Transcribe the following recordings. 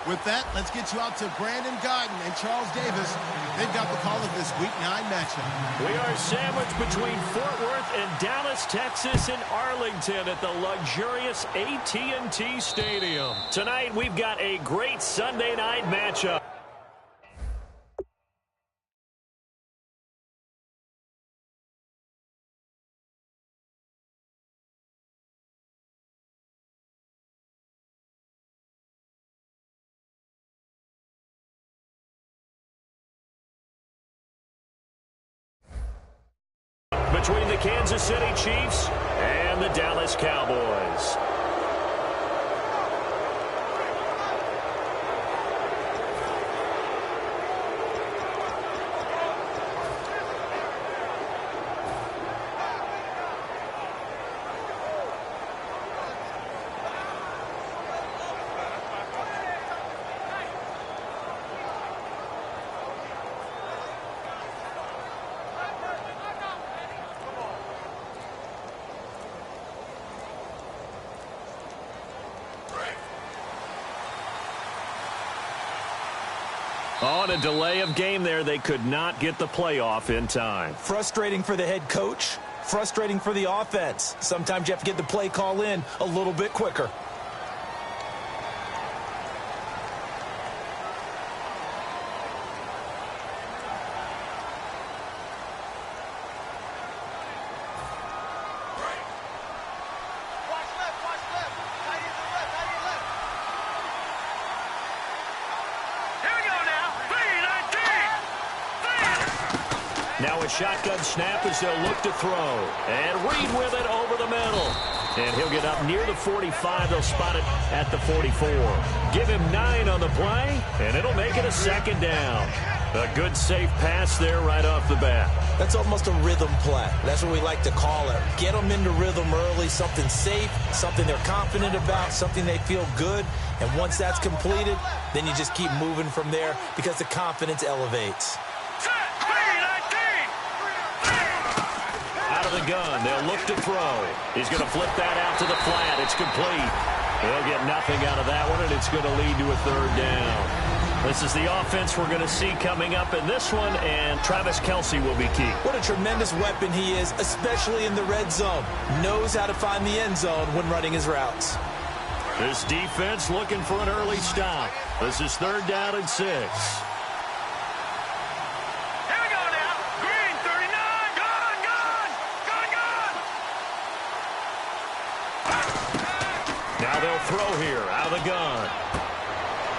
With that, let's get you out to Brandon Guyton and Charles Davis. They've got the call of this Week 9 matchup. We are sandwiched between Fort Worth and Dallas, Texas, and Arlington at the luxurious AT&T Stadium. Tonight, we've got a great Sunday night matchup. Between the Kansas City Chiefs and the Dallas Cowboys. On a delay of game there, they could not get the playoff in time. Frustrating for the head coach, frustrating for the offense. Sometimes you have to get the play call in a little bit quicker. Now a shotgun snap as they'll look to throw. And Reed with it over the middle. And he'll get up near the 45. They'll spot it at the 44. Give him 9 on the play, and it'll make it a second down. A good, safe pass there right off the bat. That's almost a rhythm play. That's what we like to call it. Get them into rhythm early, something safe, something they're confident about, something they feel good. And once that's completed, then you just keep moving from there because the confidence elevates. Out of the gun, they'll look to throw. He's going to flip that out to the flat. It's complete. They'll get nothing out of that one, and it's going to lead to a third down. This is the offense we're going to see coming up in this one, and Travis Kelce will be key. What a tremendous weapon he is, especially in the red zone. Knows how to find the end zone when running his routes. This defense looking for an early stop. This is 3rd down and 6. Now they'll throw here out of the gun.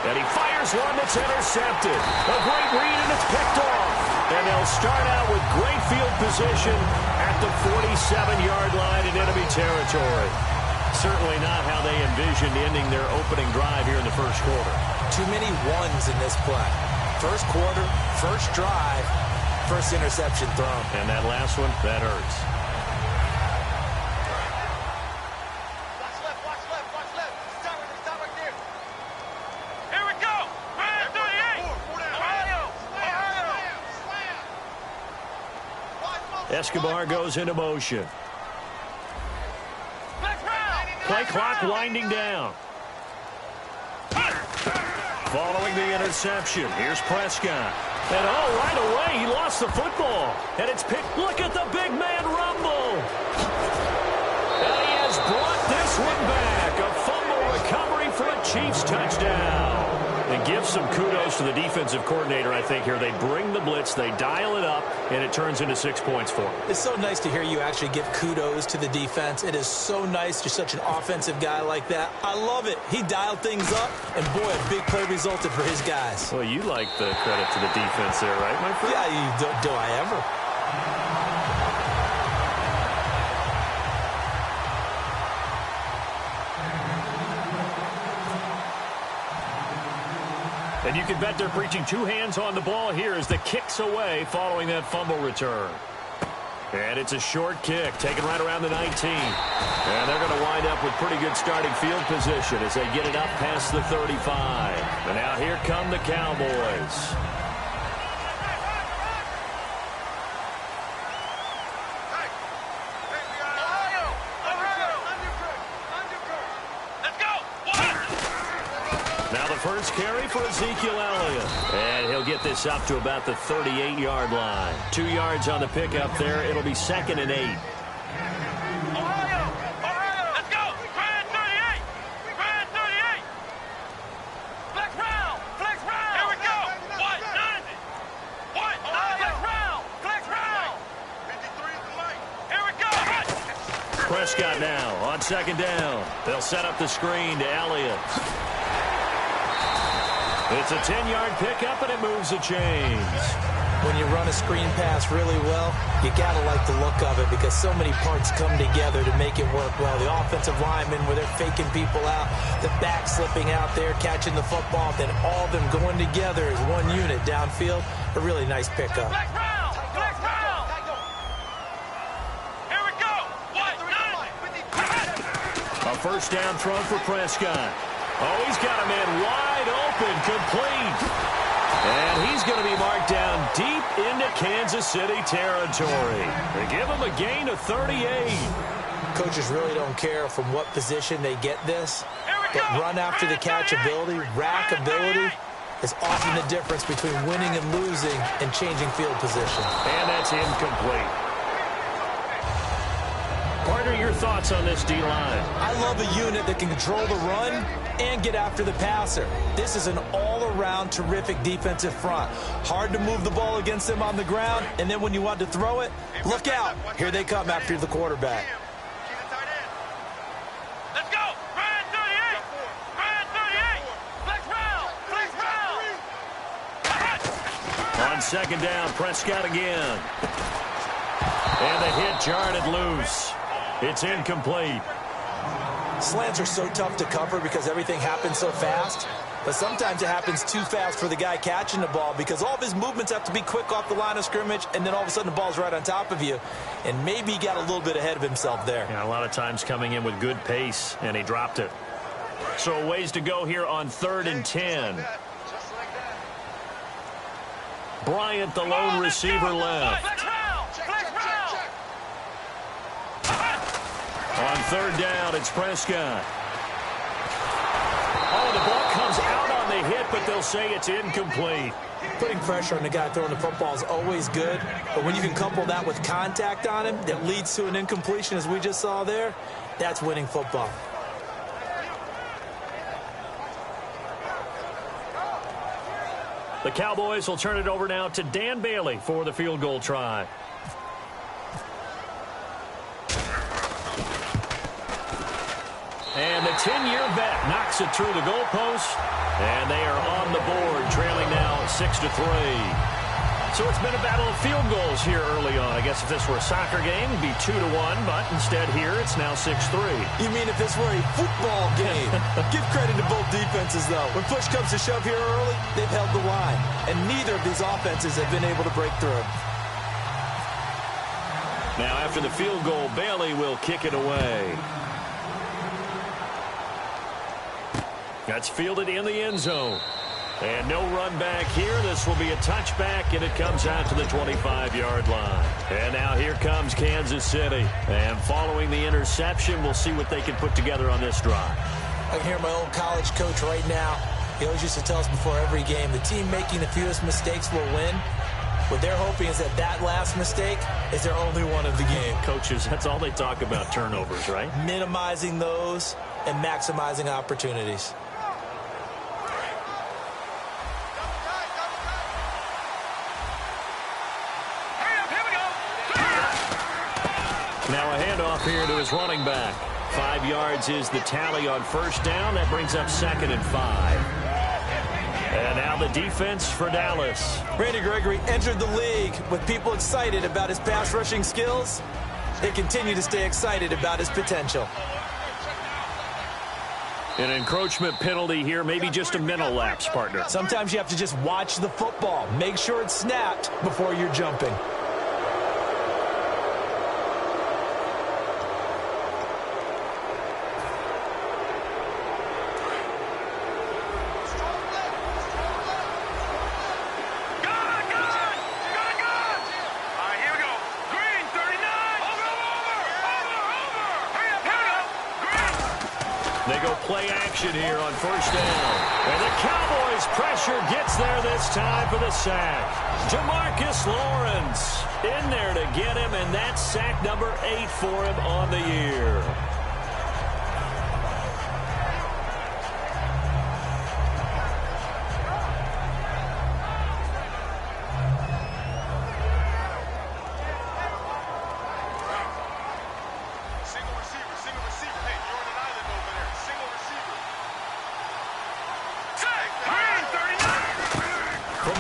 And he fires one that's intercepted. A great read, and it's picked off. And they'll start out with great field position at the 47-yard line in enemy territory. Certainly not how they envisioned ending their opening drive here in the first quarter. Too many ones in this play. First quarter, first drive, first interception thrown. And that last one, that hurts. Escobar goes into motion. Play clock winding down. Following the interception, here's Prescott. And right away, he lost the football. And it's picked. Look at the big man rumble. And he has brought this one back. A fumble recovery for a Chiefs touchdown. And give some kudos to the defensive coordinator, I think, here. They bring the blitz, they dial it up, and it turns into 6 points for them. It's so nice to hear you actually give kudos to the defense. It is so nice. You're such an offensive guy like that. I love it. He dialed things up, and boy, a big play resulted for his guys. Well, you like the credit to the defense there, right, my friend? Yeah, do I ever? And you can bet they're preaching 2 hands on the ball here as the kick's away following that fumble return. And it's a short kick, taken right around the 19. And they're going to wind up with pretty good starting field position as they get it up past the 35. And now here come the Cowboys. first carry for Ezekiel Elliott. And he'll get this up to about the 38-yard line. 2 yards on the pickup there. It'll be 2nd and 8. Prescott now on 2nd down. They'll set up the screen to Elliott. It's a 10-yard pickup, and it moves the chains. When you run a screen pass really well, you got to like the look of it because so many parts come together to make it work well. The offensive linemen, where they're faking people out, the back slipping out there, catching the football, then all of them going together as one unit downfield. A really nice pickup. A first down throw for Prescott. Oh, he's got a man wide open, complete. And he's going to be marked down deep into Kansas City territory. They give him a gain of 38. Coaches really don't care from what position they get this, but run after the catch ability, rack ability, is often the difference between winning and losing and changing field position. And that's incomplete. Partner, your thoughts on this D-line? I love a unit that can control the run and get after the passer. This is an all-around terrific defensive front. Hard to move the ball against them on the ground, and then when you want to throw it, look out. Here they come after the quarterback. Let's go! Ryan 38! Ryan 38! Flex round! Flex round! On 2nd down, Prescott again. And the hit jarred it loose. It's incomplete. Slants are so tough to cover because everything happens so fast. But sometimes it happens too fast for the guy catching the ball because all of his movements have to be quick off the line of scrimmage, and then all of a sudden the ball's right on top of you. And maybe he got a little bit ahead of himself there. Yeah, a lot of times coming in with good pace, and he dropped it. So a ways to go here on 3rd and 10. Bryant, the lone receiver left. On 3rd down, it's Prescott. Oh, the ball comes out on the hit, but they'll say it's incomplete. Putting pressure on the guy throwing the football is always good, but when you can couple that with contact on him that leads to an incompletion, as we just saw there, that's winning football. The Cowboys will turn it over now to Dan Bailey for the field goal try. And the 10-year vet knocks it through the goalpost, and they are on the board, trailing now 6-3. So it's been a battle of field goals here early on. I guess if this were a soccer game, it'd be 2-1, but instead here it's now 6-3. You mean if this were a football game? Give credit to both defenses, though. When push comes to shove here early, they've held the line, and neither of these offenses have been able to break through. Now after the field goal, Bailey will kick it away. That's fielded in the end zone. And no run back here. This will be a touchback, and it comes out to the 25-yard line. And now here comes Kansas City. And following the interception, we'll see what they can put together on this drive. I can hear my old college coach right now. He always used to tell us before every game, the team making the fewest mistakes will win. What they're hoping is that last mistake is their only one of the game. Coaches, that's all they talk about, turnovers, right? Minimizing those and maximizing opportunities. Now a handoff here to his running back. 5 yards is the tally on first down. That brings up 2nd and 5. And now the defense for Dallas. Randy Gregory entered the league with people excited about his pass rushing skills. They continue to stay excited about his potential. An encroachment penalty here, maybe just a mental lapse, partner. Sometimes you have to just watch the football. Make sure it's snapped before you're jumping. action here on first down. And the Cowboys' pressure gets there this time for the sack. Jamarcus Lawrence in there to get him, and that's sack number 8 for him on the year.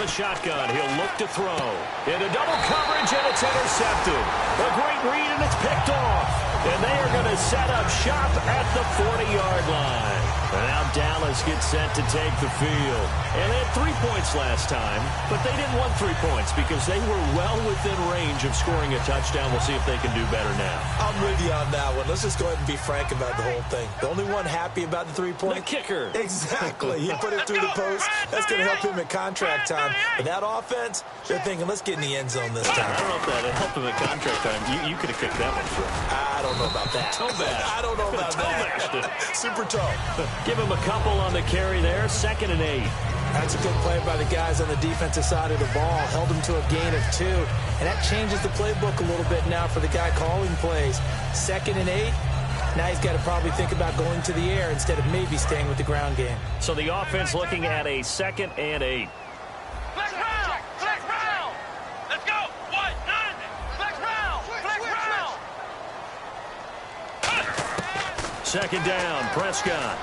Shotgun, he'll look to throw. Into double coverage, and it's intercepted. A great read, and it's picked off. And they are going to set up shop at the 40-yard line. And now Dallas gets set to take the field. And they had 3 points last time, but they didn't want 3 points because they were well within range of scoring a touchdown. We'll see if they can do better now. I'm with you on that one. Let's just go ahead and be frank about the whole thing. The only one happy about the 3-point? The kicker. Exactly. He put it through the post. That's going to help him at contract time. But that offense, they're thinking, let's get in the end zone this time. I don't know if that helped him at contract time. You could have kicked that one through. I don't know about that. Toe bash. I don't know about that. Super toe. Give him a couple on the carry there. 2nd and 8. That's a good play by the guys on the defensive side of the ball. Held them to a gain of 2. And that changes the playbook a little bit now for the guy calling plays. 2nd and 8. Now he's got to probably think about going to the air instead of maybe staying with the ground game. So the offense looking at a 2nd and 8. Flex round! Flex round! Let's go! 1, 9! Flex round! Flex round! 2nd down, Prescott.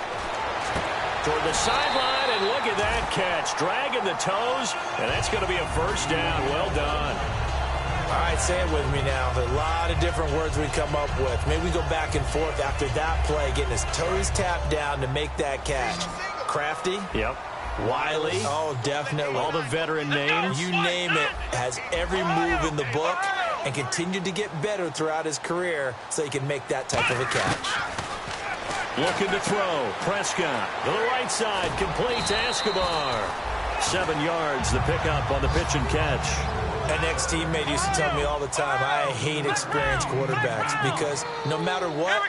Toward the sideline, and look at that catch. Dragging the toes, and that's going to be a first down. Well done. All right, say it with me now. There's a lot of different words we come up with. Maybe we go back and forth after that play, getting his toes tapped down to make that catch. Crafty? Yep. Wiley? Oh, definitely. All the veteran names? You name it. Has every move in the book and continued to get better throughout his career so he can make that type of a catch. Looking to throw. Prescott to the right side. Complete to Escobar. 7 yards, the pickup on the pitch and catch. An ex-teammate used to tell me all the time, I hate experienced quarterbacks because no matter what,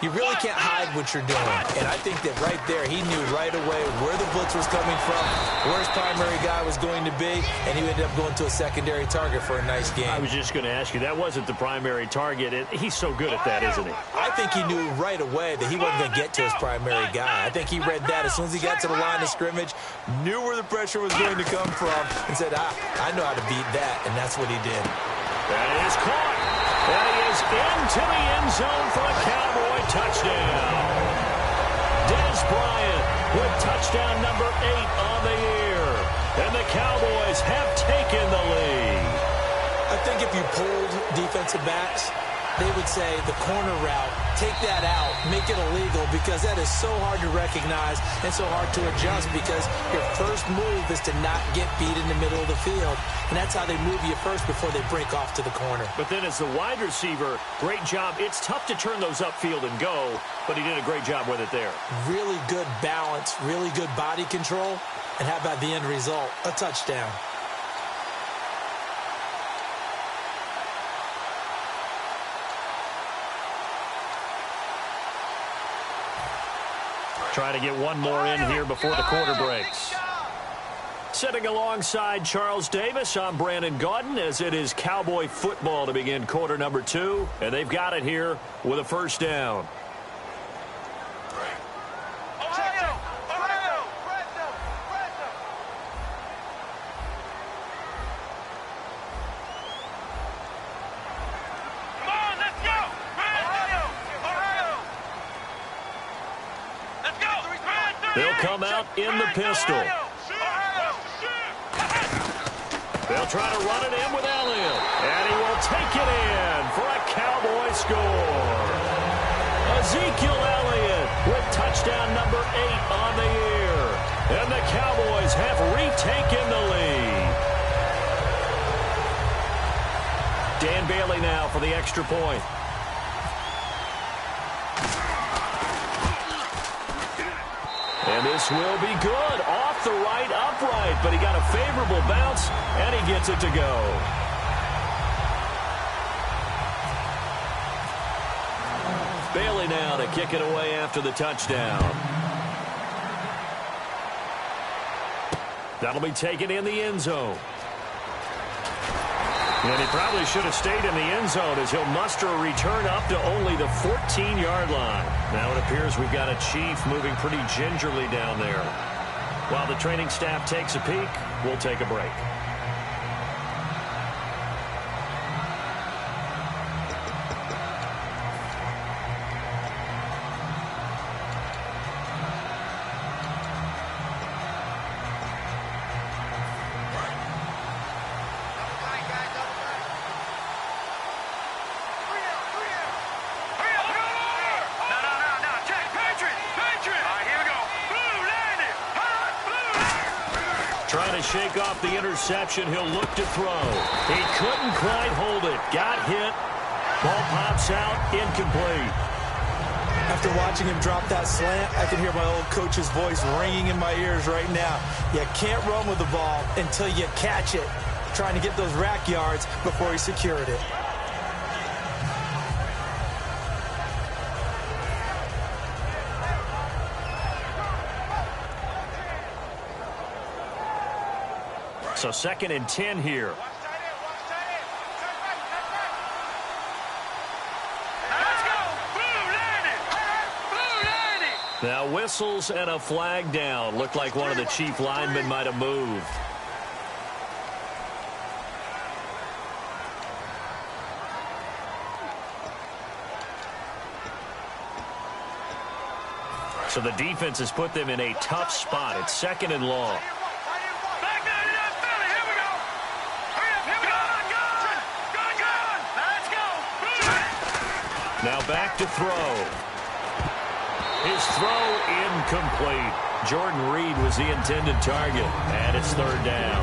you really can't hide what you're doing. And I think that right there, he knew right away where the blitz was coming from, where his primary guy was going to be, and he ended up going to a secondary target for a nice game. I was just going to ask you, that wasn't the primary target. He's so good at that, isn't he? I think he knew right away that he wasn't going to get to his primary guy. I think he read that as soon as he got to the line of scrimmage, knew where the pressure was going to come from, and said, I know how to beat that, and that's what he did. That is caught. And he is into the end zone for a Cowboy touchdown. Dez Bryant with touchdown number 8 on the year. And the Cowboys have taken the lead. I think if you pulled defensive backs, they would say the corner route, take that out, make it illegal, because that is so hard to recognize and so hard to adjust because your first move is to not get beat in the middle of the field. And that's how they move you first before they break off to the corner. But then as the wide receiver, great job. It's tough to turn those upfield and go, but he did a great job with it there. Really good balance, really good body control. And how about the end result? A touchdown. Try to get one more in here before the quarter breaks. Sitting alongside Charles Davis, I'm Brandon Gaudin, as it is Cowboy football to begin quarter number 2. And they've got it here with a first down. They'll come out in the pistol. They'll try to run it in with Elliott. And he will take it in for a Cowboy score. Ezekiel Elliott with touchdown number 8 on the year. And the Cowboys have retaken the lead. Dan Bailey now for the extra point. And this will be good. Off the right upright, but he got a favorable bounce, and he gets it to go. Bailey now to kick it away after the touchdown. That'll be taken in the end zone. And he probably should have stayed in the end zone as he'll muster a return up to only the 14-yard line. Now it appears we've got a Chief moving pretty gingerly down there. While the training staff takes a peek, we'll take a break. Trying to shake off the interception, he'll look to throw. He couldn't quite hold it. Got hit. Ball pops out, incomplete. After watching him drop that slant, I can hear my old coach's voice ringing in my ears right now. You can't run with the ball until you catch it. Trying to get those rack yards before he secured it. So 2nd and 10 here. Now whistles and a flag down. Looked like one of the Chief linemen might have moved. So the defense has put them in a tough spot. It's 2nd and long. Now back to throw. His throw incomplete. Jordan Reed was the intended target, and it's 3rd down.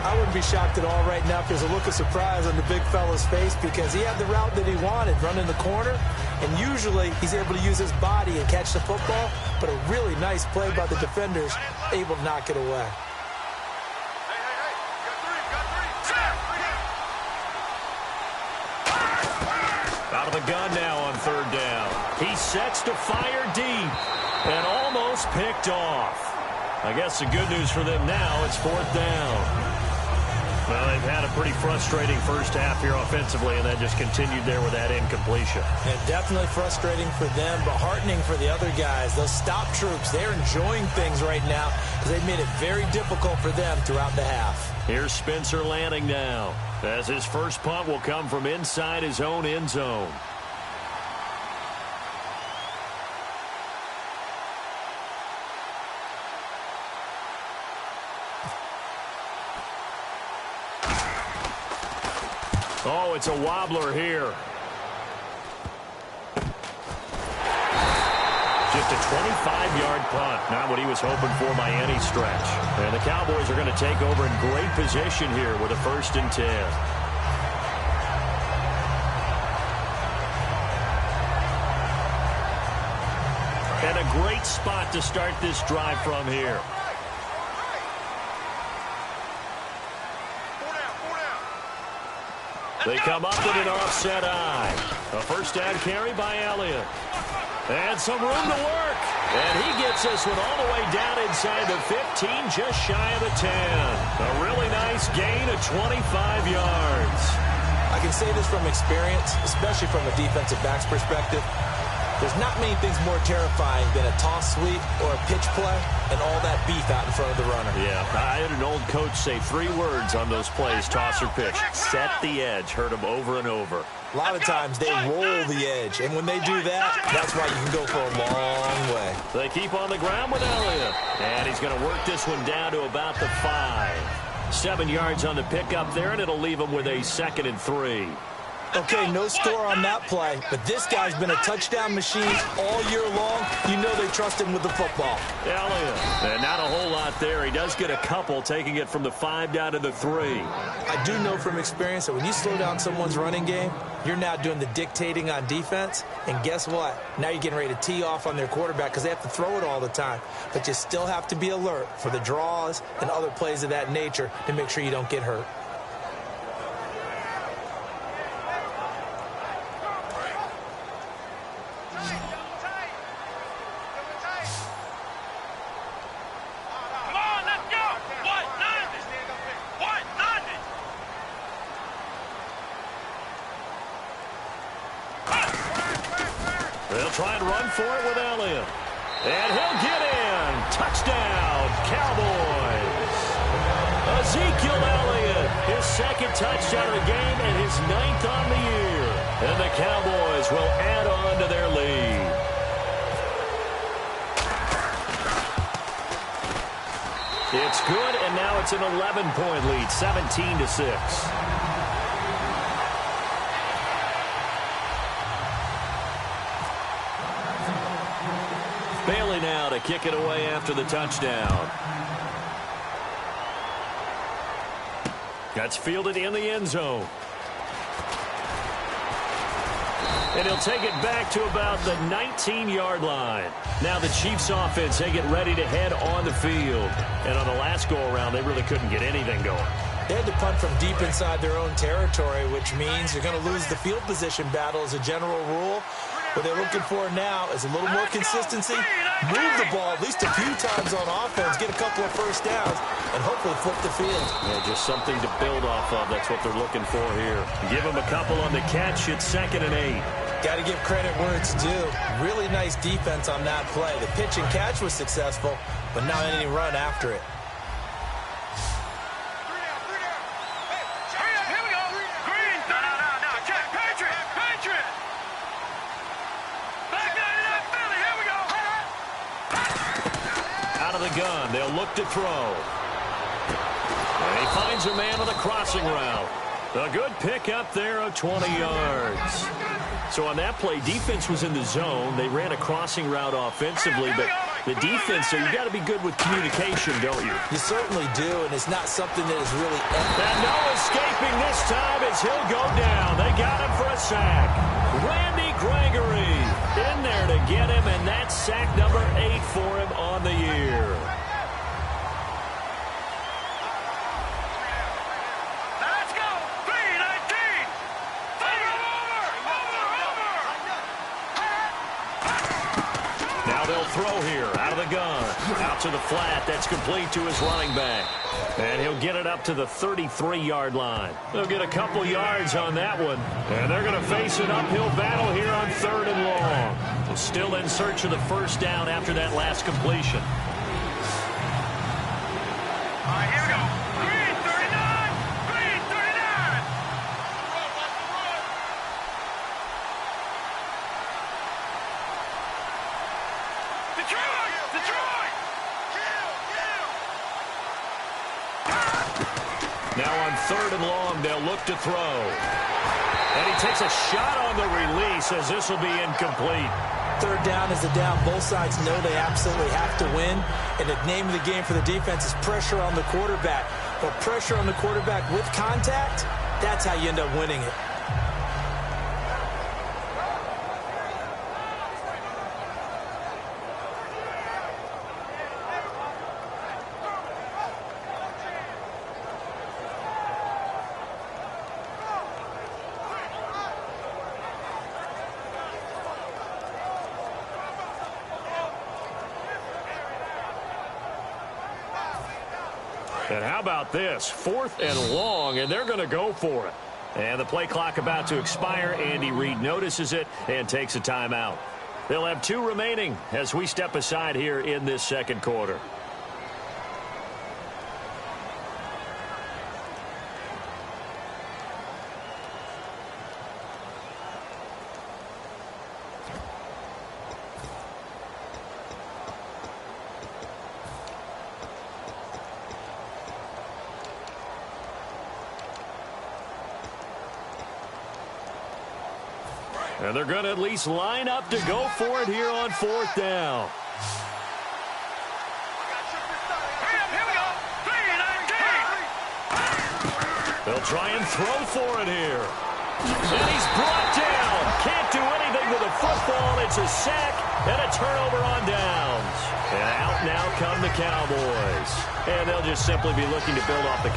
I wouldn't be shocked at all right now if there's a look of surprise on the big fella's face because he had the route that he wanted, running the corner, and usually he's able to use his body and catch the football, but a really nice play by the defenders, able to knock it away. Out of the gun now on 3rd down. He sets to fire deep and almost picked off. I guess the good news for them now, it's 4th down. Well, they've had a pretty frustrating first half here offensively, and that just continued there with that incompletion. Yeah, definitely frustrating for them, but heartening for the other guys. Those stop troops, they're enjoying things right now because they've made it very difficult for them throughout the half. Here's Spencer Lanning now, as his first punt will come from inside his own end zone. Oh, it's a wobbler here. Just a 25-yard punt. Not what he was hoping for by any stretch. And the Cowboys are going to take over in great position here with a 1st and 10. And a great spot to start this drive from here. They come up with an offset eye. A 1st down carry by Elliott. And some room to work. And he gets this one all the way down inside the 15, just shy of the 10. A really nice gain of 25 yards. I can say this from experience, especially from a defensive back's perspective. There's not many things more terrifying than a toss sweep or a pitch play and all that beef out in front of the runner. Yeah, I had an old coach say 3 words on those plays, toss or pitch. Set the edge. Heard him over and over. A lot of times they roll the edge, and when they do that, that's why you can go for a long way. They keep on the ground with Elliott, and he's going to work this one down to about the 5. 7 yards on the pickup there, and it'll leave him with a 2nd and 3. Okay, no score on that play, but this guy's been a touchdown machine all year long. You know they trust him with the football. Elliott, and not a whole lot there. He does get a couple, taking it from the 5 down to the 3. I do know from experience that when you slow down someone's running game, you're now doing the dictating on defense, and guess what? Now you're getting ready to tee off on their quarterback because they have to throw it all the time. But you still have to be alert for the draws and other plays of that nature to make sure you don't get hurt. Come on, let's go! What? try and run for it with Elliott. And he'll get in. Touchdown, Cowboys. Ezekiel Elliott, his second touchdown of the game and his 9th on the year. And the Cowboys will add on to their lead. It's good, and now it's an 11-point lead, 17-6. Bailey now to kick it away after the touchdown. That's fielded in the end zone. And he'll take it back to about the 19-yard line. Now the Chiefs offense, they get ready to head on the field. And on the last go-around, they really couldn't get anything going. They had to punt from deep inside their own territory, which means you're going to lose the field position battle as a general rule. What they're looking for now is a little more consistency, move the ball at least a few times on offense, get a couple of first downs, and hopefully flip the field. Yeah, just something to build off of. That's what they're looking for here. Give them a couple on the catch. It's 2nd and 8. Got to give credit where it's due. Really nice defense on that play. The pitch and catch was successful, but not any run after it. Gun. They'll look to throw. And he finds a man on the crossing route. A good pick up there of 20 yards. So on that play, defense was in the zone. They ran a crossing route offensively, but the defense, so you got to be good with communication, don't you? You certainly do, and it's not something that is really... And no escaping this time as he'll go down. They got him for a sack. Randy Gregory in there to get him, and that's sack number 8 for him on the year. Let's go! 3-19! Now they'll throw here out of the gun. Out to the flat. That's complete to his running back. And he'll get it up to the 33-yard line. They'll get a couple yards on that one. And they're going to face an uphill battle here on 3rd and long. They're still in search of the first down after that last completion. All right, here we go. Green 39! Green 39! Detroit! Detroit! Now on 3rd and long, they'll look to throw. And he takes a shot on the release as this will be incomplete. 3rd down is the down. Both sides know they absolutely have to win. And the name of the game for the defense is pressure on the quarterback. But pressure on the quarterback with contact, that's how you end up winning it. And how about this? 4th and long, and they're going to go for it. And the play clock about to expire. Andy Reid notices it and takes a timeout. They'll have 2 remaining as we step aside here in this 2nd quarter. And they're going to at least line up to go for it here on 4th down. Here we go. 3-19! They'll try and throw for it here. And he's brought down. Can't do anything with the football. It's a sack and a turnover on downs. And out now come the Cowboys. And they'll just simply be looking to build off the...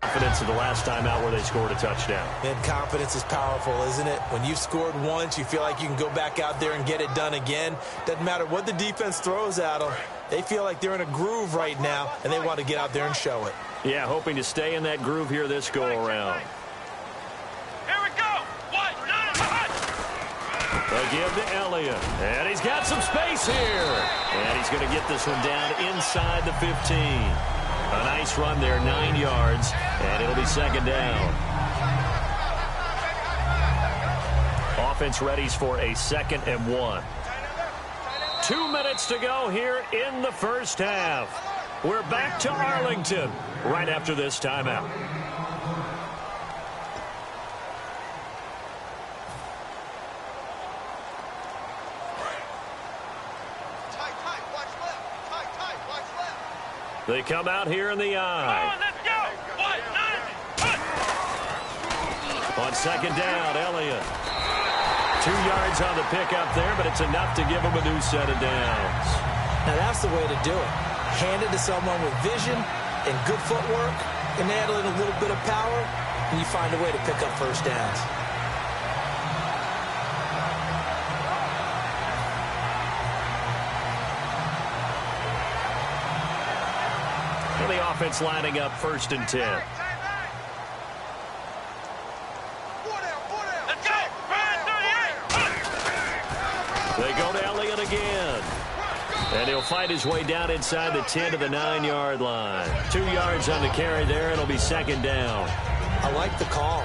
Confidence of the last time out where they scored a touchdown. And confidence is powerful, isn't it? When you've scored once, you feel like you can go back out there and get it done again. Doesn't matter what the defense throws at them. They feel like they're in a groove right now, and they want to get out there and show it. Yeah, hoping to stay in that groove here this go-around. Here we go. What? They give to Elliott, and he's got some space here. And he's going to get this one down inside the 15. A nice run there, 9 yards, and it'll be second down. Offense readies for a 2nd and 1. 2 minutes to go here in the first half. We're back to Arlington right after this timeout. They come out here in the eye. Let's go. What? On second down, Elliott. 2 yards on the pickup there, but it's enough to give him a new set of downs. Now, that's the way to do it. Hand it to someone with vision and good footwork, and add in a little bit of power, and you find a way to pick up first downs. And the offense lining up 1st and 10. Let's go. They go to Elliott again. And he'll fight his way down inside the 10 to the 9-yard line. 2 yards on the carry there. It'll be second down. I like the call.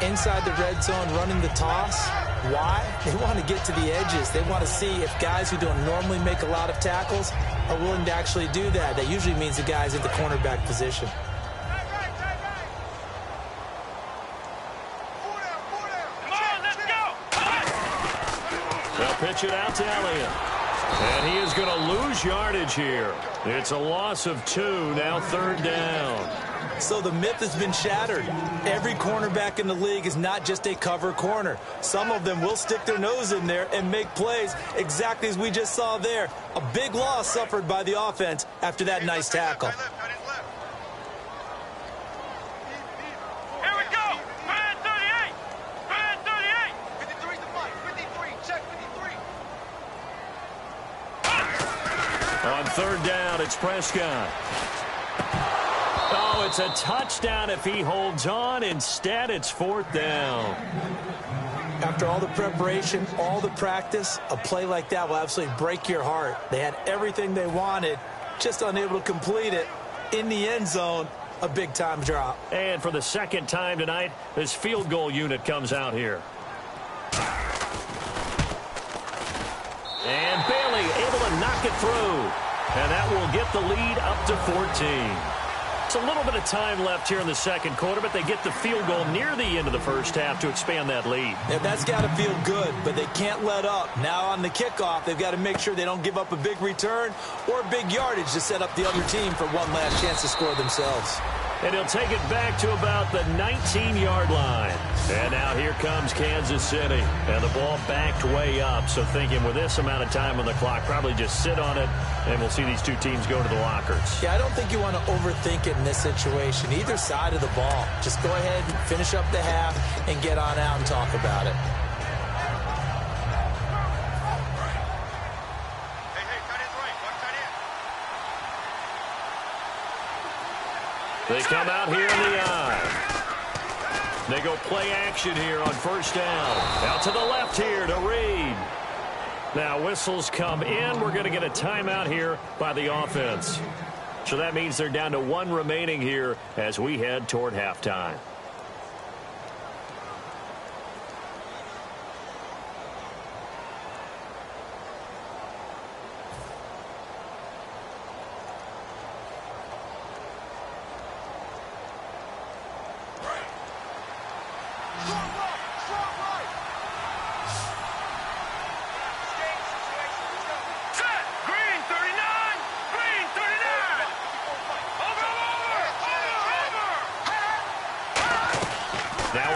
Inside the red zone, running the toss. Why? They want to get to the edges. They want to see if guys who don't normally make a lot of tackles are willing to actually do that. That usually means the guy's in the cornerback position. They'll pitch it out to Elliott. And he is going to lose yardage here. It's a loss of 2, now 3rd down. So the myth has been shattered. Every cornerback in the league is not just a cover corner. Some of them will stick their nose in there and make plays exactly as we just saw there. A big loss suffered by the offense after that nice tackle. Here we go. Brand 38. Brand 38. 53 to Mike. 53. Check 53. On 3rd down, it's Prescott. Oh, it's a touchdown if he holds on. Instead, it's 4th down. After all the preparation, all the practice, a play like that will absolutely break your heart. They had everything they wanted, just unable to complete it. In the end zone, a big-time drop. And for the 2nd time tonight, this field goal unit comes out here. And Bailey able to knock it through. And that will get the lead up to 14. It's a little bit of time left here in the 2nd quarter, but they get the field goal near the end of the first half to expand that lead. Yeah, that's got to feel good, but they can't let up. Now on the kickoff, they've got to make sure they don't give up a big return or big yardage to set up the other team for one last chance to score themselves. And he'll take it back to about the 19-yard line. And now here comes Kansas City. And the ball backed way up. So thinking with this amount of time on the clock, probably just sit on it, and we'll see these two teams go to the lockers. Yeah, I don't think you want to overthink it in this situation. Either side of the ball. Just go ahead and finish up the half and get on out and talk about it. They come out here in the eye. They go play action here on 1st down. Out to the left here to Reed. Now whistles come in. We're going to get a timeout here by the offense. So that means they're down to 1 remaining here as we head toward halftime.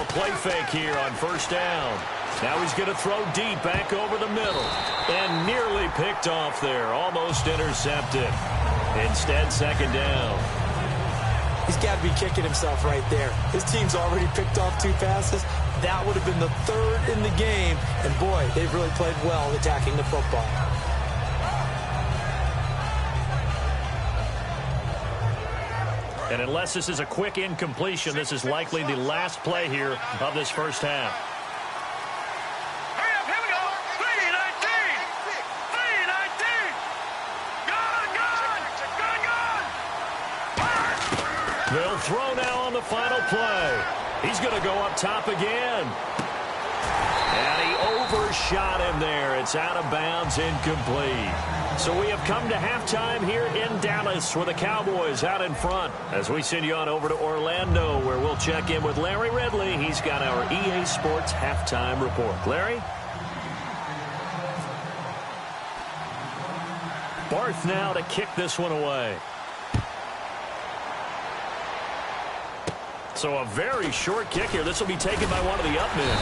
Play fake here on 1st down. Now he's going to throw deep back over the middle. And nearly picked off there. Almost intercepted. Instead, 2nd down. He's got to be kicking himself right there. His team's already picked off 2 passes. That would have been the 3rd in the game. And, boy, they've really played well attacking the football. And unless this is a quick incompletion, this is likely the last play here of this first half. Hurry up, here we go. 3-19. 3-19. Gone. They'll throw now on the final play. He's going to go up top again. And he overshot him there. It's out of bounds, incomplete. So we have come to halftime here in Dallas with the Cowboys out in front. As we send you on over to Orlando, where we'll check in with Larry Ridley. He's got our EA Sports halftime report. Larry? Barth now to kick this one away. So a very short kick here. This will be taken by one of the up men.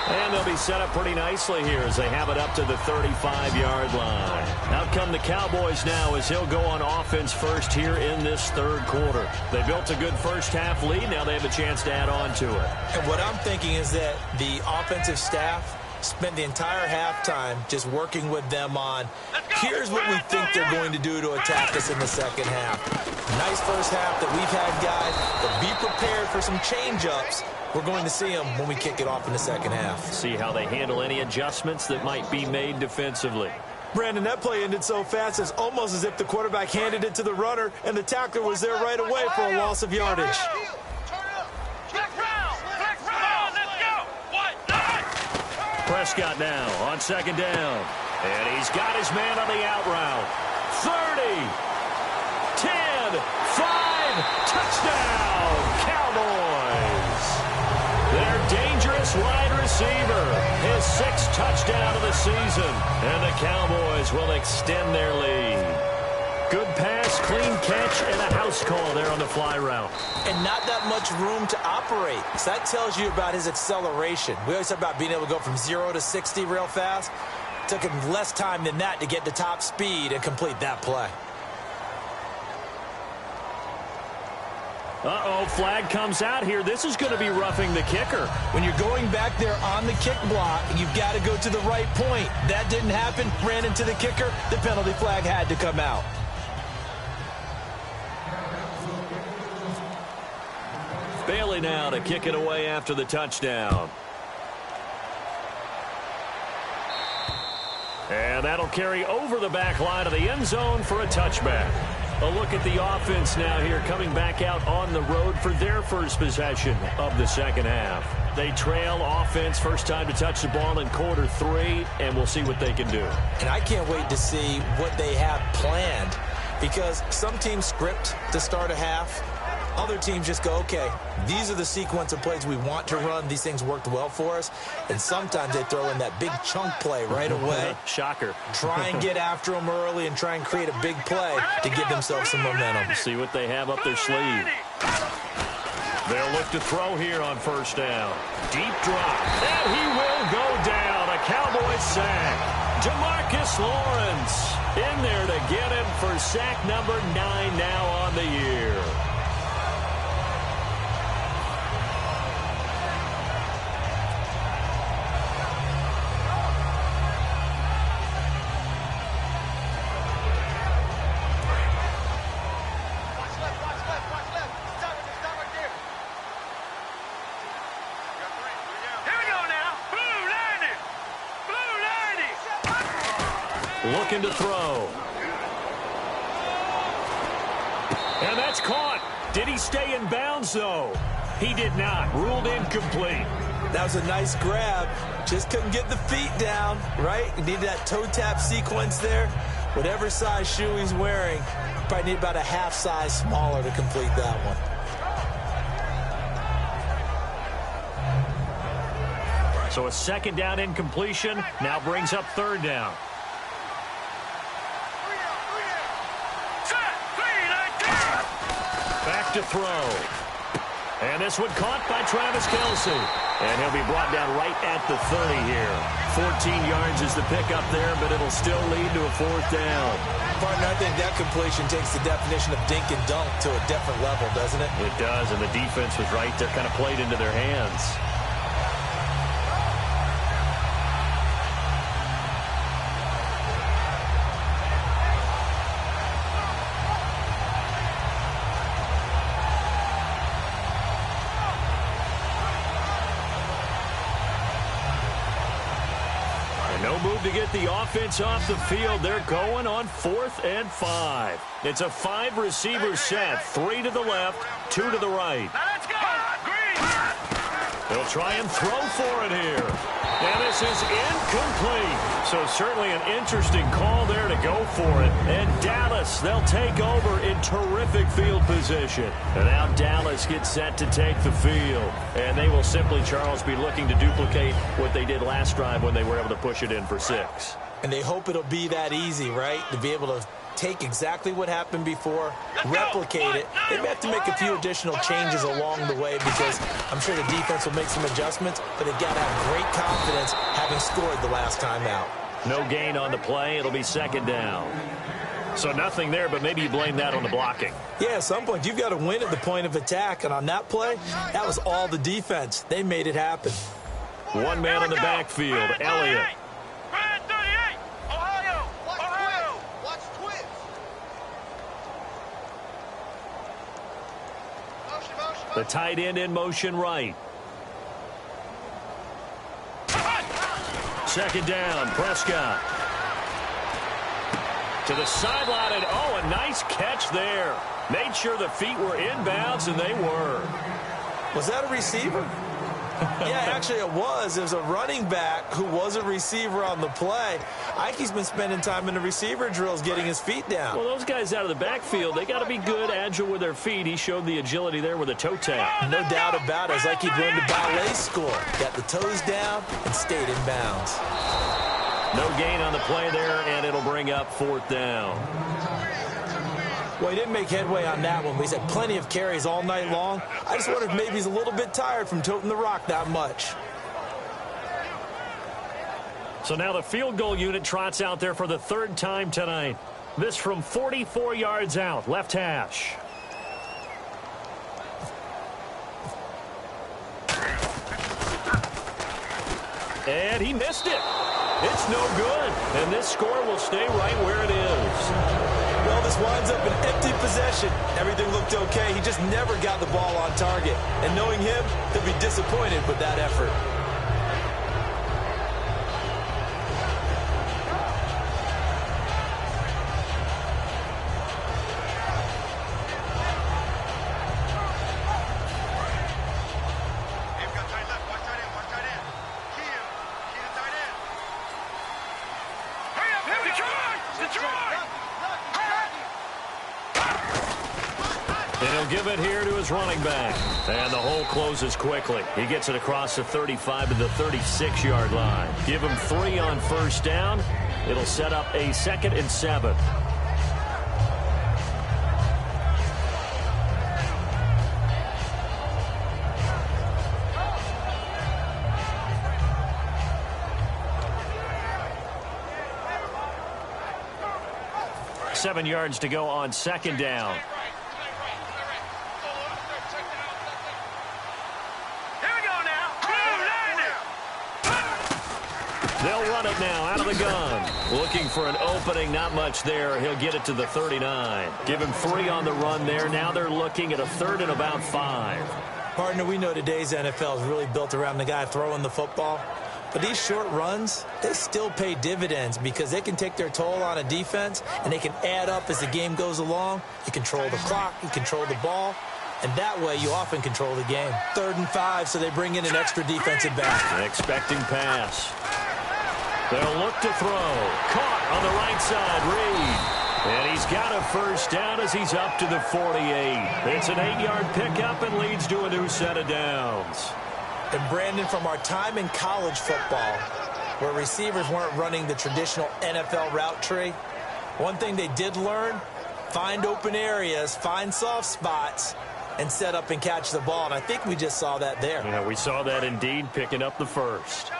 And they'll be set up pretty nicely here as they have it up to the 35-yard line. Out come the Cowboys now as he'll go on offense first here in this 3rd quarter. They built a good first-half lead. Now they have a chance to add on to it. And what I'm thinking is that the offensive staff spent the entire halftime just working with them on, here's what we think they're going to do to attack us in the second half. Nice first half that we've had, guys, but be prepared for some change-ups. We're going to see them when we kick it off in the second half. See how they handle any adjustments that might be made defensively. Brandon, that play ended so fast, it's almost as if the quarterback handed it to the runner, and the tackler was there right away for a loss of yardage. Prescott now on 2nd down. And he's got his man on the out route. 30, 10, 5, touchdown, Cowboys. Their dangerous wide receiver, his 6th touchdown of the season. And the Cowboys will extend their lead. Good pass, clean catch, and a house call there on the fly route. And not that much room to operate. So that tells you about his acceleration. We always talk about being able to go from 0 to 60 real fast. It took him less time than that to get to top speed and complete that play. Uh-oh, flag comes out here. This is going to be roughing the kicker. When you're going back there on the kick block, you've got to go to the right point. That didn't happen. Ran into the kicker. The penalty flag had to come out. Bailey now to kick it away after the touchdown. And that'll carry over the back line of the end zone for a touchback. A look at the offense now here, coming back out on the road for their first possession of the second half. They trail offense, first time to touch the ball in quarter 3, and we'll see what they can do. And I can't wait to see what they have planned, because some teams script to start a half. Other teams just go, okay, these are the sequence of plays we want to run. These things worked well for us. And sometimes they throw in that big chunk play right away. Shocker. Try and get after them early and try and create a big play to give themselves some momentum. See what they have up their sleeve. They'll look to throw here on first down. Deep drop. And he will go down. A Cowboys sack. DeMarcus Lawrence in there to get him for sack number 9 now on the year. Looking to throw. And that's caught. Did he stay in bounds, though? He did not. Ruled incomplete. That was a nice grab. Just couldn't get the feet down, right? He needed that toe tap sequence there. Whatever size shoe he's wearing, probably need about a half size smaller to complete that one. So a second down incompletion now brings up third down. Back to throw. And this one caught by Travis Kelce. And he'll be brought down right at the 30 here. 14 yards is the pickup there, but it'll still lead to a 4th down. Partner, I think that completion takes the definition of dink and dunk to a different level, doesn't it? It does, and the defense was right there, kind of played into their hands. No move to get the offense off the field. They're going on 4th and 5. It's a 5-receiver set. 3 to the left, 2 to the right. Now let's go. Green. They'll try and throw for it here. And this is incomplete. So certainly an interesting call there to go for it. And Dallas, they'll take over in terrific field position. And now Dallas gets set to take the field. And they will simply, Charles, be looking to duplicate what they did last drive when they were able to push it in for 6. And they hope it'll be that easy, right? To be able to take exactly what happened before, replicate it. They may have to make a few additional changes along the way because I'm sure the defense will make some adjustments, but they've got to have great confidence having scored the last time out. No gain on the play. It'll be 2nd down. So nothing there, but maybe you blame that on the blocking. Yeah, at some point, you've got to win at the point of attack, and on that play, that was all the defense. They made it happen. One man in the backfield, Elliott. The tight end in motion right. 2nd down, Prescott. To the sideline, and oh, a nice catch there. Made sure the feet were inbounds, and they were. Was that a receiver? Yeah, actually it was. There's a running back who was a receiver on the play. Ike's been spending time in the receiver drills getting his feet down. Well, those guys out of the backfield, they got to be good, agile with their feet. He showed the agility there with a toe tap. No doubt about it. It's like he'd learned to ballet school. Got the toes down and stayed in bounds. No gain on the play there, and it'll bring up 4th down. Well, he didn't make headway on that one, but he's had plenty of carries all night long. I just wonder if maybe he's a little bit tired from toting the rock that much. So now the field goal unit trots out there for the 3rd time tonight. This from 44 yards out, left hash. And he missed it. It's no good. And this score will stay right where it is. Well, this winds up an empty possession. Everything looked okay. He just never got the ball on target. And knowing him, he'll be disappointed with that effort. And he'll give it here to his running back. And the hole closes quickly. He gets it across the 35 to the 36-yard line. Give him 3 on 1st down. It'll set up a 2nd and 7. Seven yards to go on 2nd down. They'll run it now out of the gun. Looking for an opening, not much there. He'll get it to the 39. Give him 3 on the run there. Now they're looking at a 3rd and about 5. Partner, we know today's NFL is really built around the guy throwing the football. But these short runs, they still pay dividends because they can take their toll on a defense and they can add up as the game goes along. You control the clock, you control the ball, and that way you often control the game. 3rd and 5, so they bring in an extra defensive back. An expecting pass. They'll look to throw. Caught on the right side, Reed. And he's got a 1st down as he's up to the 48. It's an 8-yard pickup and leads to a new set of downs. And Brandon, from our time in college football, where receivers weren't running the traditional NFL route tree, one thing they did learn, find open areas, find soft spots, and set up and catch the ball. And I think we just saw that there. Yeah, we saw that indeed, picking up the first.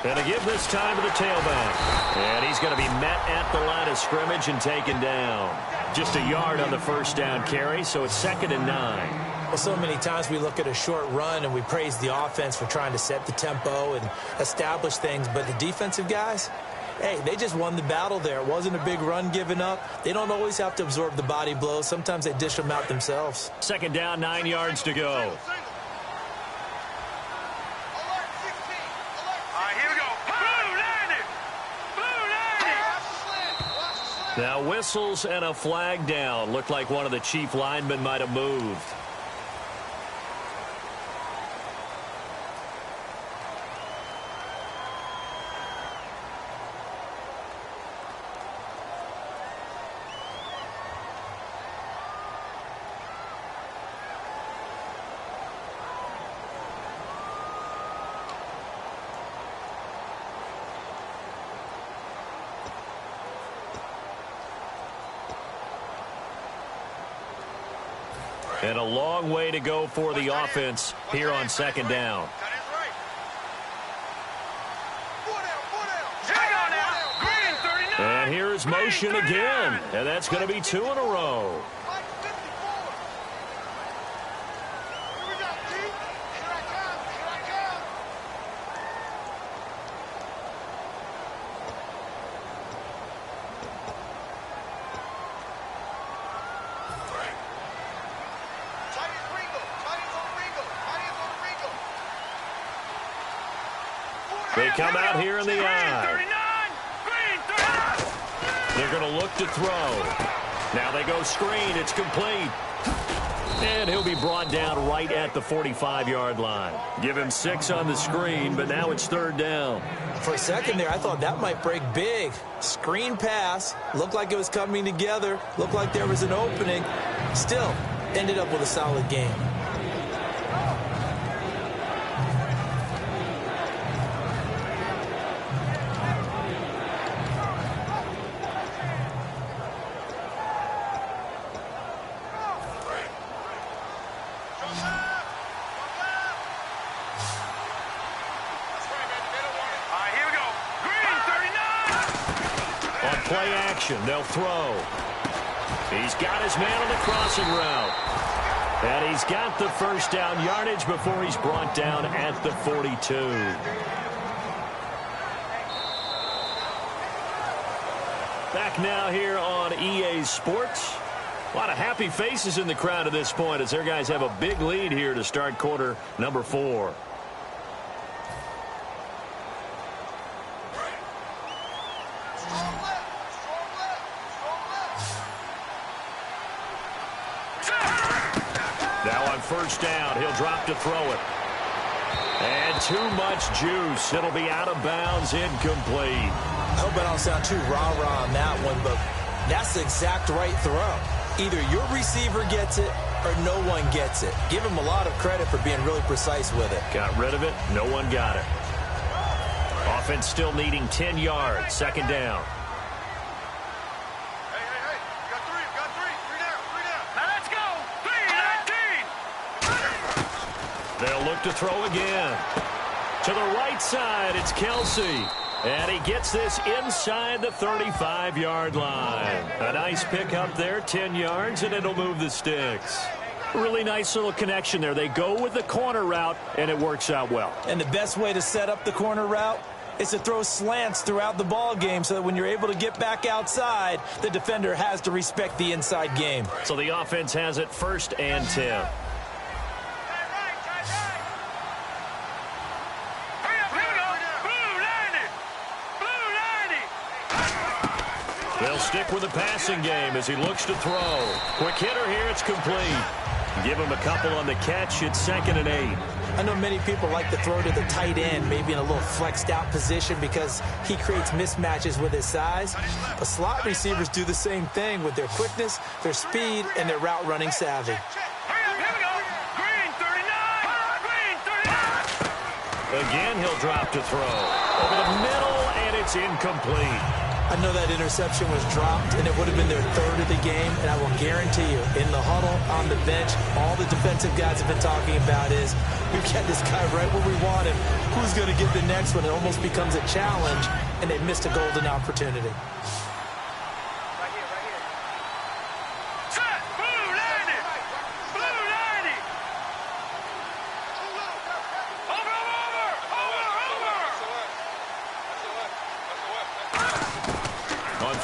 And to give this time to the tailback. And he's going to be met at the line of scrimmage and taken down. Just a yard on the first down carry, so it's 2nd and 9. Well, so many times we look at a short run and we praise the offense for trying to set the tempo and establish things. But the defensive guys, hey, they just won the battle there. It wasn't a big run given up. They don't always have to absorb the body blows. Sometimes they dish them out themselves. 2nd down, 9 yards to go. Now whistles and a flag down. Looked like one of the chief linemen might have moved. And a long way to go for the offense here on 2nd down. And here's motion again. And that's going to be 2 in a row. They come out here in the eye. They're going to look to throw. Now they go screen. It's complete. And he'll be brought down right at the 45-yard line. Give him 6 on the screen, but now it's 3rd down. For a second there, I thought that might break big. Screen pass. Looked like it was coming together. Looked like there was an opening. Still, ended up with a solid game. Play action. They'll throw. He's got his man on the crossing route. And he's got the first down yardage before he's brought down at the 42. Back now here on EA Sports. A lot of happy faces in the crowd at this point as their guys have a big lead here to start quarter number 4. First down. He'll drop to throw it. And too much juice. It'll be out of bounds, incomplete. I hope I don't sound too rah-rah on that one, but that's the exact right throw. Either your receiver gets it or no one gets it. Give him a lot of credit for being really precise with it. Got rid of it. No one got it. Offense still needing 10 yards. 2nd down. They'll look to throw again. To the right side, it's Kelsey. And he gets this inside the 35-yard line. A nice pickup there, 10 yards, and it'll move the sticks. Really nice little connection there. They go with the corner route, and it works out well. And the best way to set up the corner route is to throw slants throughout the ball game so that when you're able to get back outside, the defender has to respect the inside game. So the offense has it 1st and 10. They'll stick with the passing game as he looks to throw. Quick hitter here, it's complete. Give him a couple on the catch. It's 2nd and 8. I know many people like to throw to the tight end, maybe in a little flexed out position because he creates mismatches with his size. But slot receivers do the same thing with their quickness, their speed, and their route running savvy. Again, he'll drop to throw. Over the middle, and It's incomplete. I know that interception was dropped, and it would have been their third of the game, and I will guarantee you, in the huddle, on the bench, all the defensive guys have been talking about is, we've got this guy right where we want him. Who's going to get the next one? It almost becomes a challenge, and they missed a golden opportunity.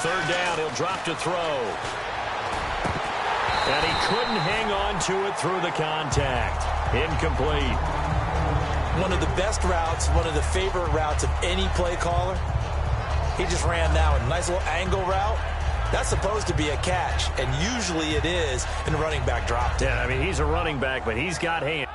Third down, he'll drop to throw. And he couldn't hang on to it through the contact. Incomplete. One of the best routes, one of the favorite routes of any play caller. He just ran now a nice little angle route. That's supposed to be a catch, and usually it is, and the running back dropped it. Yeah, I mean, he's a running back, but he's got hands.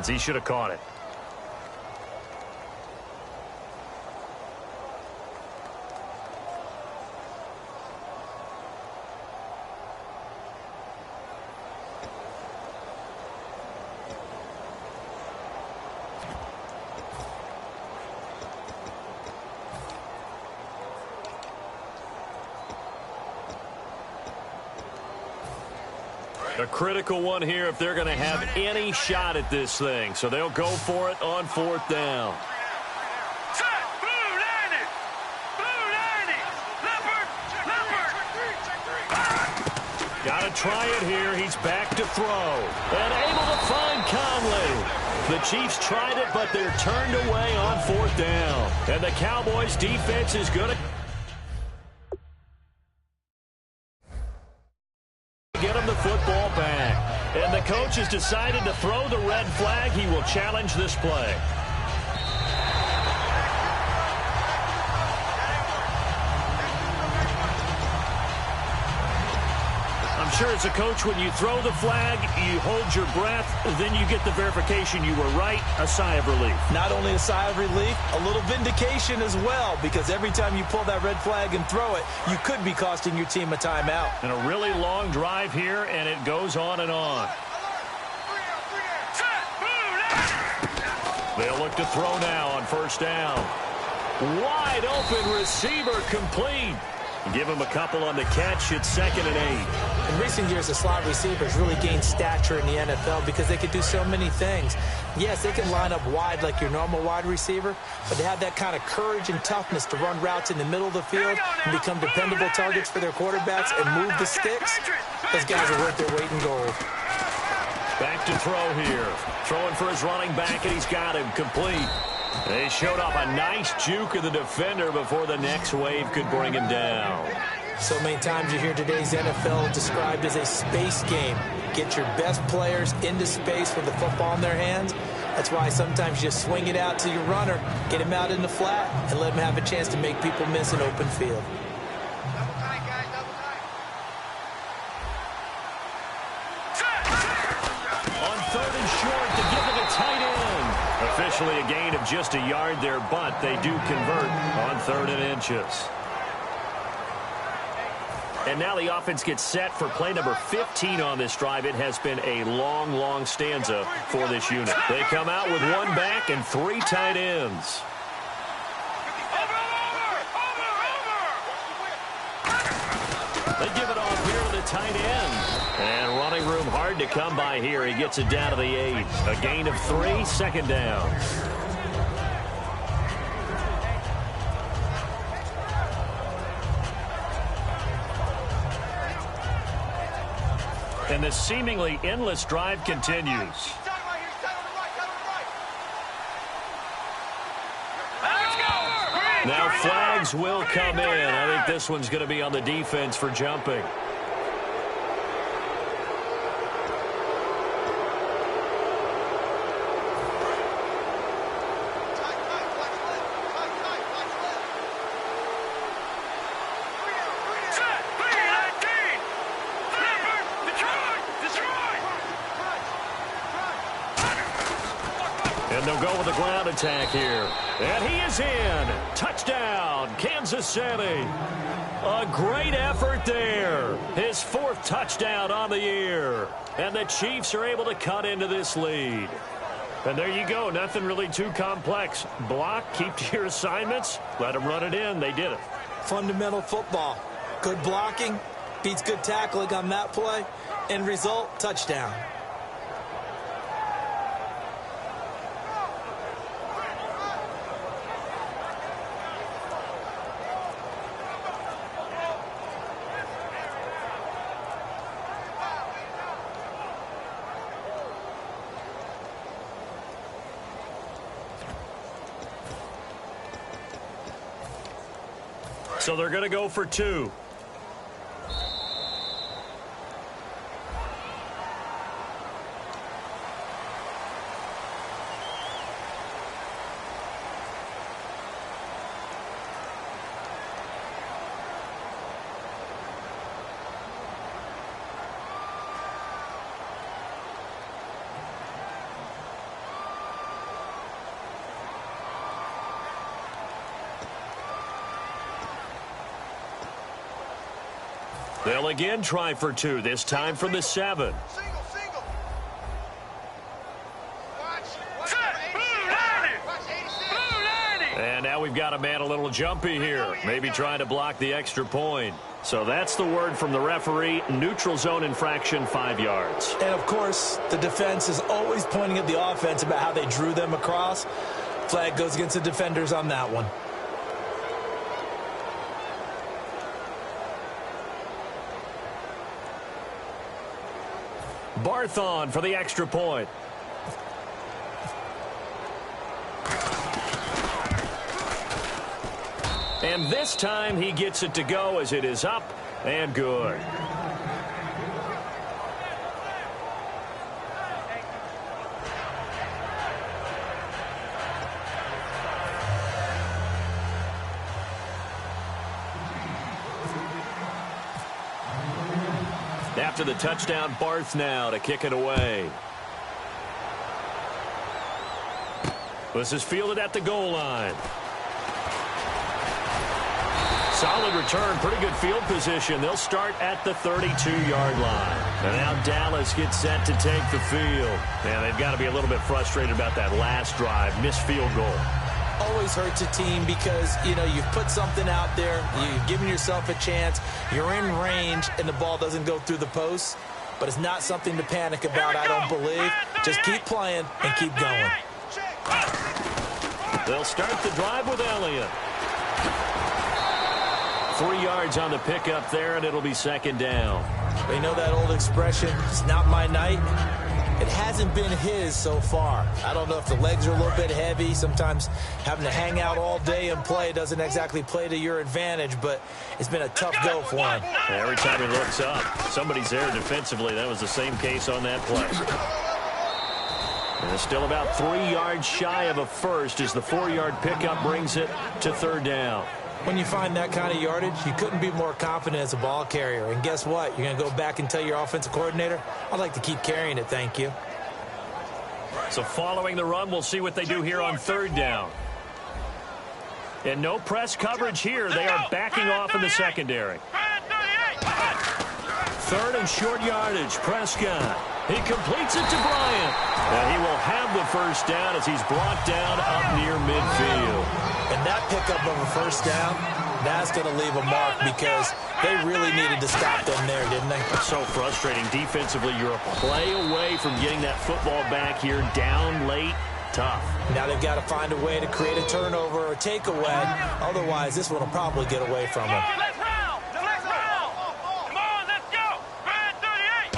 He should have caught it. A critical one here if they're going to have any shot at this thing. So they'll go for it on fourth down. Got to try it here. He's back to throw. And able to find Conley. The Chiefs tried it, but they're turned away on fourth down. And the Cowboys defense is going to get him the football back. And the coach has decided to throw the red flag. He will challenge this play. I'm sure as a coach, when you throw the flag, you hold your breath, then you get the verification you were right, a sigh of relief. Not only a sigh of relief, a little vindication as well, because every time you pull that red flag and throw it, you could be costing your team a timeout. And a really long drive here, and it goes on and on. They'll look to throw now on first down. Wide open receiver complete. Give him a couple on the catch. It's 2nd and 8. In recent years, the slot receivers really gained stature in the NFL because they could do so many things. Yes, they can line up wide like your normal wide receiver, but they have that kind of courage and toughness to run routes in the middle of the field and become dependable targets for their quarterbacks and move the sticks. Those guys are worth their weight in gold. Back to throw here. Throwing for his running back, and he's got him complete. They showed off a nice juke of the defender before the next wave could bring him down. So many times you hear today's NFL described as a space game. Get your best players into space with the football in their hands. That's why sometimes you swing it out to your runner, get him out in the flat, and let him have a chance to make people miss an open field. On 3rd and short to give it a tight end. Officially a gain of just a yard there, but they do convert on 3rd and inches. And now the offense gets set for play number 15 on this drive. It has been a long, long stanza for this unit. They come out with one back and 3 tight ends. They give it off here to the tight end. And running room hard to come by here. He gets it down to the 8. A gain of 3, 2nd down. And this seemingly endless drive continues. Now flags will come in. I think this one's going to be on the defense for jumping. And they'll go with a ground attack here. And he is in. Touchdown, Kansas City. A great effort there. His 4th touchdown on the year. And the Chiefs are able to cut into this lead. And there you go. Nothing really too complex. Block, keep to your assignments, let them run it in. They did it. Fundamental football. Good blocking beats good tackling on that play. End result, touchdown. So they're going to go for 2. They'll again try for 2, this time from the 7. Single. And now we've got a man a little jumpy here, maybe trying to block the extra point. So that's the word from the referee. Neutral zone infraction, 5 yards. And, of course, the defense is always pointing at the offense about how they drew them across. Flag goes against the defenders on that one. Barthon for the extra point. And this time he gets it to go as it is up and good. After the touchdown, Barth now to kick it away. This is fielded at the goal line. Solid return, pretty good field position. They'll start at the 32-yard line. And now Dallas gets set to take the field. And they've got to be a little bit frustrated about that last drive, missed field goal. Always hurts a team because, you know, you've put something out there, you've given yourself a chance, you're in range, and the ball doesn't go through the post. But it's not something to panic about, I don't believe. Just keep playing and keep going. They'll start the drive with Elliott. 3 yards on the pickup there, and it'll be second down. But you know that old expression, it's not my night? It hasn't been his so far. I don't know if the legs are a little bit heavy. Sometimes having to hang out all day and play doesn't exactly play to your advantage, but it's been a tough go for him. Every time he looks up, somebody's there defensively. That was the same case on that play. And it's still about 3 yards shy of a first as the 4-yard pickup brings it to third down. When you find that kind of yardage, you couldn't be more confident as a ball carrier. And guess what? You're going to go back and tell your offensive coordinator, I'd like to keep carrying it, thank you. So following the run, we'll see what they do here on third down. And no press coverage here. They are backing off in the secondary. Third and short yardage. Prescott. He completes it to Bryant. And he will have the first down as he's brought down up near midfield. And that pickup of a first down, that's going to leave a mark because they really needed to stop them there, didn't they? So frustrating. Defensively, you're a play away from getting that football back here down late. Tough. Now they've got to find a way to create a turnover or takeaway. Otherwise, this one will probably get away from them. Let's round! Let's round! Come on, let's go! 38!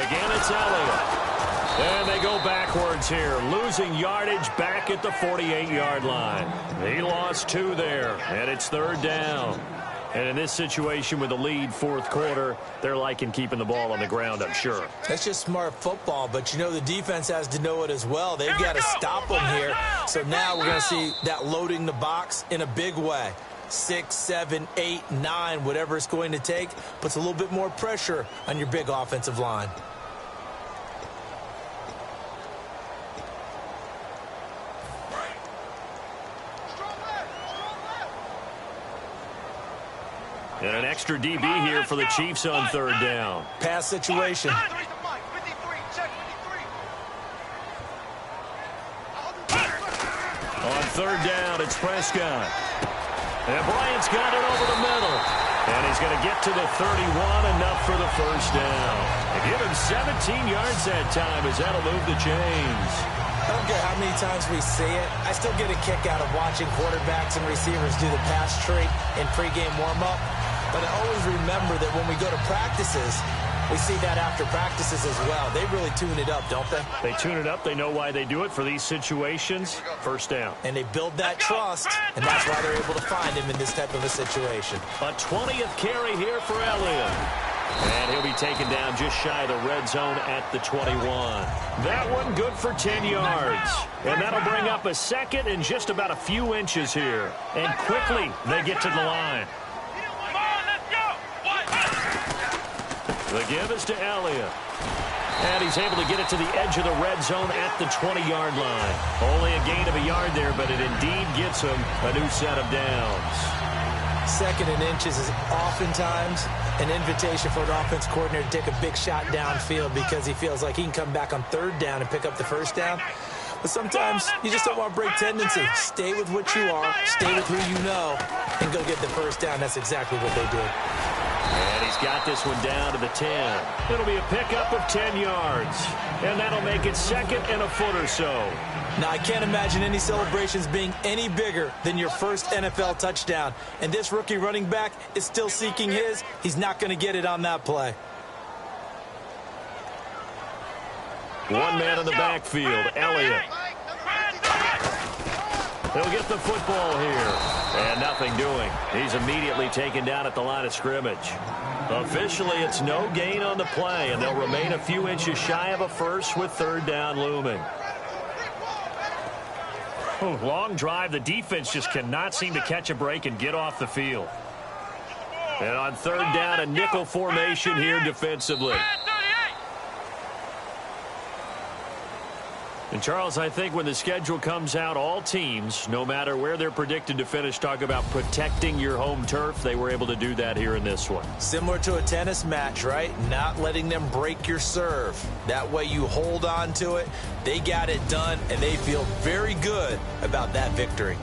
Again, it's Elliott. And they go backwards here, losing yardage back at the 48-yard line. He lost 2 there, and it's third down. And in this situation with the lead fourth quarter, they're liking keeping the ball on the ground, I'm sure. That's just smart football, but you know the defense has to know it as well. They've got to stop them here. So now we're going to see that loading the box in a big way. 6, 7, 8, 9, whatever it's going to take, puts a little bit more pressure on your big offensive line. And an extra DB here for the Chiefs on third down. Pass situation. On third down, it's Prescott. And Bryant's got it over the middle. And he's going to get to the 31, enough for the first down. They give him 17 yards that time as that'll move the chains. I don't care how many times we see it. I still get a kick out of watching quarterbacks and receivers do the pass tree in pregame warm-up. But I always remember that when we go to practices, we see that after practices as well. They really tune it up, don't they? They tune it up. They know why they do it for these situations. First down. And they build that trust, and that's why they're able to find him in this type of a situation. A 20th carry here for Elliott. And he'll be taken down just shy of the red zone at the 21. That one good for 10 yards. And that'll bring up a second and just about a few inches here. And quickly they get to the line. The give is to Elliott. And he's able to get it to the edge of the red zone at the 20-yard line. Only a gain of a yard there, but it indeed gets him a new set of downs. Second and inches is oftentimes an invitation for an offense coordinator to take a big shot downfield because he feels like he can come back on third down and pick up the first down. But sometimes you just don't want to break tendency. Stay with what you are, stay with who you know, and go get the first down. That's exactly what they did. And he's got this one down to the 10. It'll be a pickup of 10 yards. And that'll make it second and a foot or so. Now, I can't imagine any celebrations being any bigger than your first NFL touchdown. And this rookie running back is still seeking his. He's not going to get it on that play. One man in the backfield, Elliott. He'll get the football here. And nothing doing. He's immediately taken down at the line of scrimmage. Officially, it's no gain on the play, and they'll remain a few inches shy of a first with third down looming. Ooh, long drive. The defense just cannot seem to catch a break and get off the field. And on third down, a nickel formation here defensively. And, Charles, I think when the schedule comes out, all teams, no matter where they're predicted to finish, talk about protecting your home turf. They were able to do that here in this one. Similar to a tennis match, right? Not letting them break your serve. That way you hold on to it. They got it done, and they feel very good about that victory.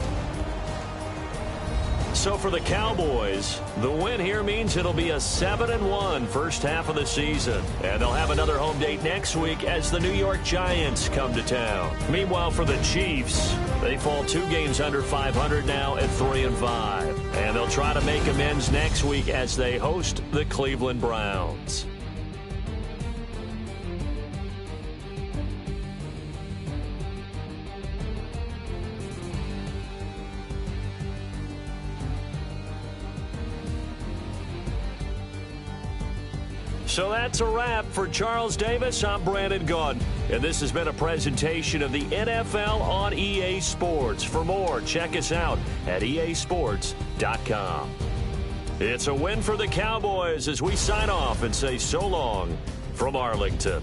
So for the Cowboys, the win here means it'll be a 7-1 first half of the season. And they'll have another home date next week as the New York Giants come to town. Meanwhile, for the Chiefs, they fall 2 games under 500 now at 3-5. And they'll try to make amends next week as they host the Cleveland Browns. So that's a wrap for Charles Davis. I'm Brandon Gaudin, and this has been a presentation of the NFL on EA Sports. For more, check us out at easports.com. It's a win for the Cowboys as we sign off and say so long from Arlington.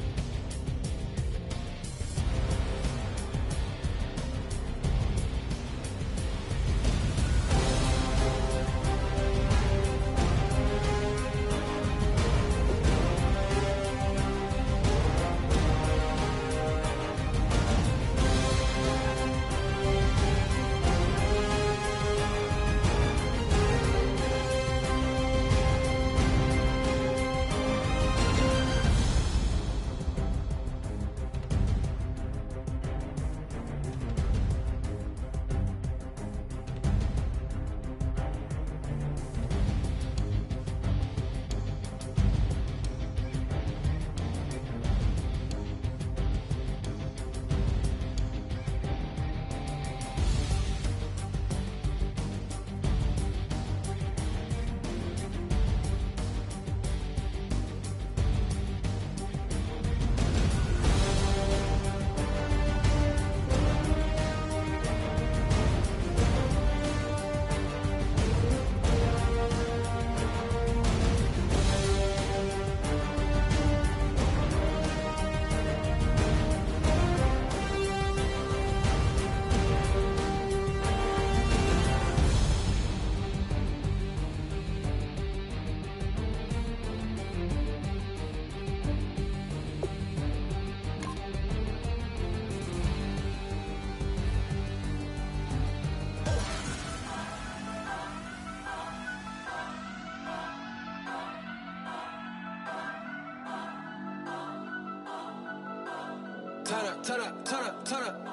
turn up.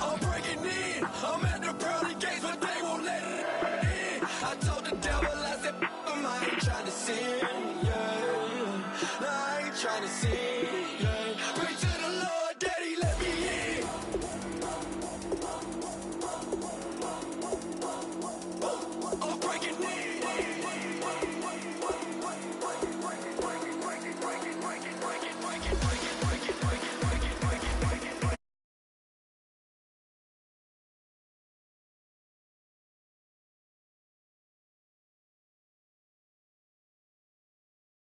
I'm breaking in. I'm at the pearly gates, but they won't let it in. I told the devil, I said, I ain't trying to sin. Yeah. No, I ain't trying to sin.